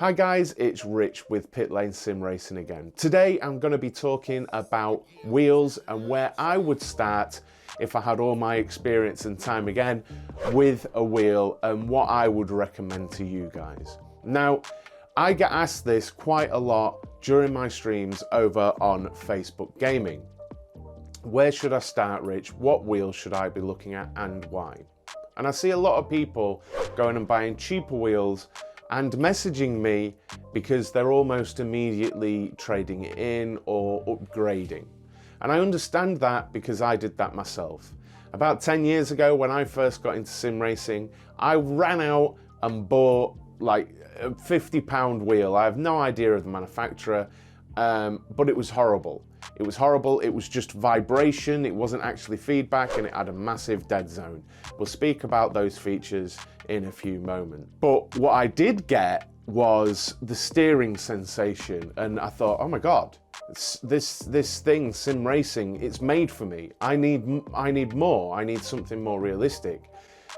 Hi guys, it's Rich with Pit Lane Sim Racing again. Today I'm going to be talking about wheels and where I would start if I had all my experience and time again with a wheel and what I would recommend to you guys. Now, I get asked this quite a lot during my streams over on Facebook Gaming. Where should I start, Rich? What wheel should I be looking at and why? And I see a lot of people going and buying cheaper wheels and messaging me because they're almost immediately trading it in or upgrading. And I understand that because I did that myself. About 10 years ago when I first got into sim racing, I ran out and bought like a £50 wheel. I have no idea of the manufacturer, but it was horrible. It was horrible, it was just vibration, it wasn't actually feedback, and it had a massive dead zone. We'll speak about those features in a few moments. But what I did get was the steering sensation, and I thought, oh my God, this thing, sim racing, it's made for me. I need more, I need something more realistic.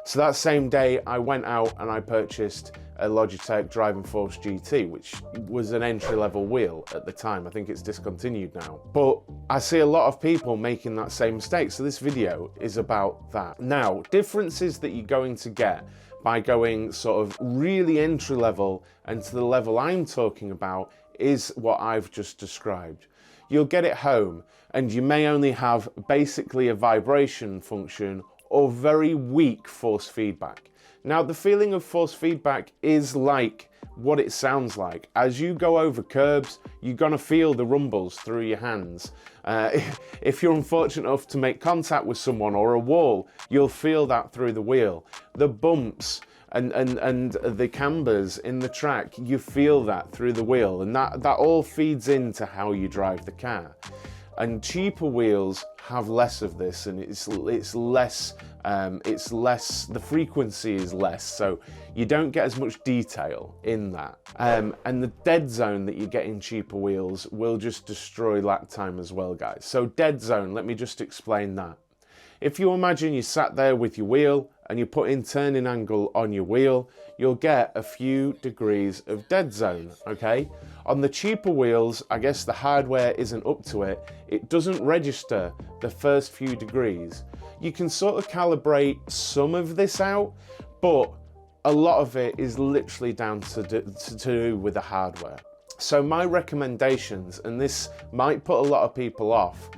So that same day I went out and I purchased a Logitech Driving Force GT, which was an entry-level wheel at the time. I think it's discontinued now. But I see a lot of people making that same mistake, so this video is about that. Now, differences that you're going to get by going sort of really entry-level and to the level I'm talking about is what I've just described. You'll get it home and you may only have basically a vibration function or very weak force feedback. Now, the feeling of force feedback is like what it sounds like. As you go over curbs, you're gonna feel the rumbles through your hands. If you're unfortunate enough to make contact with someone or a wall, you'll feel that through the wheel. The bumps and the cambers in the track, you feel that through the wheel, and that all feeds into how you drive the car. And cheaper wheels have less of this, and it's less, the frequency is less, so you don't get as much detail in that. And the dead zone that you get in cheaper wheels will just destroy lap time as well, guys. So dead zone, let me just explain that. If you imagine you sat there with your wheel and you put in turning angle on your wheel, you'll get a few degrees of dead zone, okay? On the cheaper wheels, I guess the hardware isn't up to it. It doesn't register the first few degrees. You can sort of calibrate some of this out, but a lot of it is literally down to do with the hardware. So my recommendations, and this might put a lot of people off,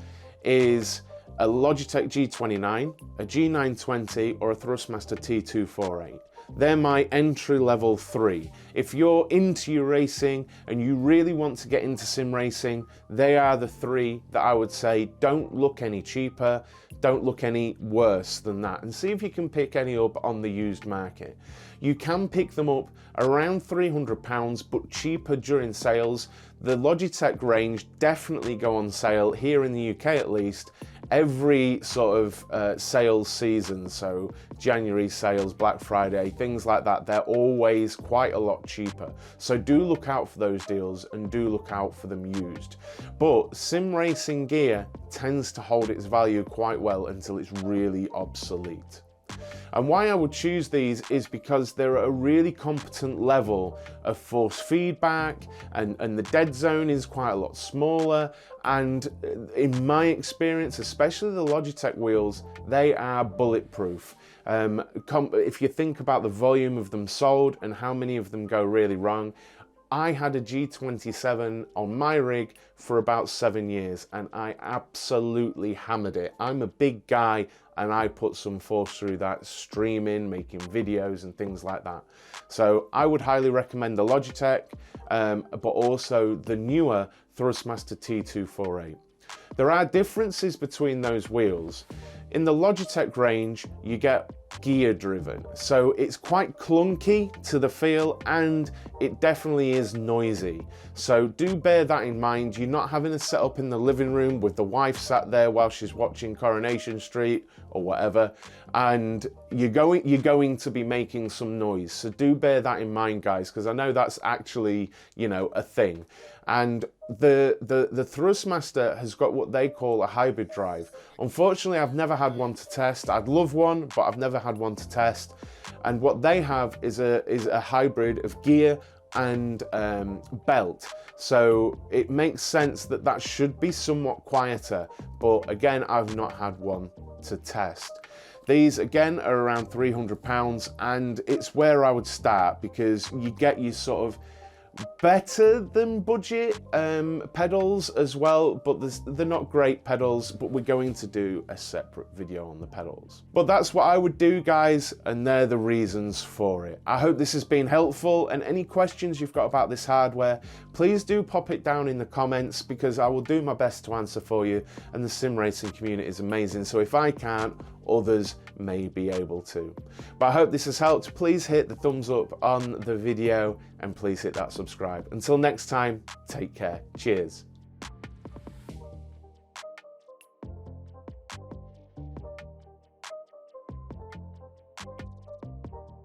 is a Logitech G29, a G920, or a Thrustmaster T248. They're my entry-level 3. If you're into your racing and you really want to get into sim racing, they are the 3 that I would say don't look any cheaper, don't look any worse than that, and see if you can pick any up on the used market. You can pick them up around £300, but cheaper during sales. The Logitech range definitely go on sale, here in the UK at least, every sort of sales season, so January sales, Black Friday, things like that, they're always quite a lot cheaper. So do look out for those deals and do look out for them used. But sim racing gear tends to hold its value quite well until it's really obsolete. And why I would choose these is because they're at a really competent level of force feedback, and the dead zone is quite a lot smaller. And in my experience, especially the Logitech wheels, they are bulletproof. If you think about the volume of them sold and how many of them go really wrong, I had a G27 on my rig for about 7 years and I absolutely hammered it. I'm a big guy and I put some force through that, streaming, making videos and things like that. So I would highly recommend the Logitech, but also the newer Thrustmaster T248. There are differences between those wheels. In the Logitech range, you get gear driven, so it's quite clunky to the feel and it definitely is noisy. So do bear that in mind. You're not having a set up in the living room with the wife sat there while she's watching Coronation Street or whatever, and you're going to be making some noise. So do bear that in mind, guys, because I know that's actually, you know, a thing. And the Thrustmaster has got what they call a hybrid drive. Unfortunately, I've never had one to test. I'd love one, but I've never had one to test. And what they have is a hybrid of gear and belt. So it makes sense that that should be somewhat quieter, but again, I've not had one to test. These again are around £300, and it's where I would start because you get your sort of better than budget pedals as well, but they're not great pedals, but we're going to do a separate video on the pedals. But that's what I would do, guys, and they're the reasons for it. I hope this has been helpful, and any questions you've got about this hardware, please do pop it down in the comments because I will do my best to answer for you, and the sim racing community is amazing, so if I can't, others may be able to. But I hope this has helped. Please hit the thumbs up on the video and please hit that subscribe. Until next time, take care. Cheers.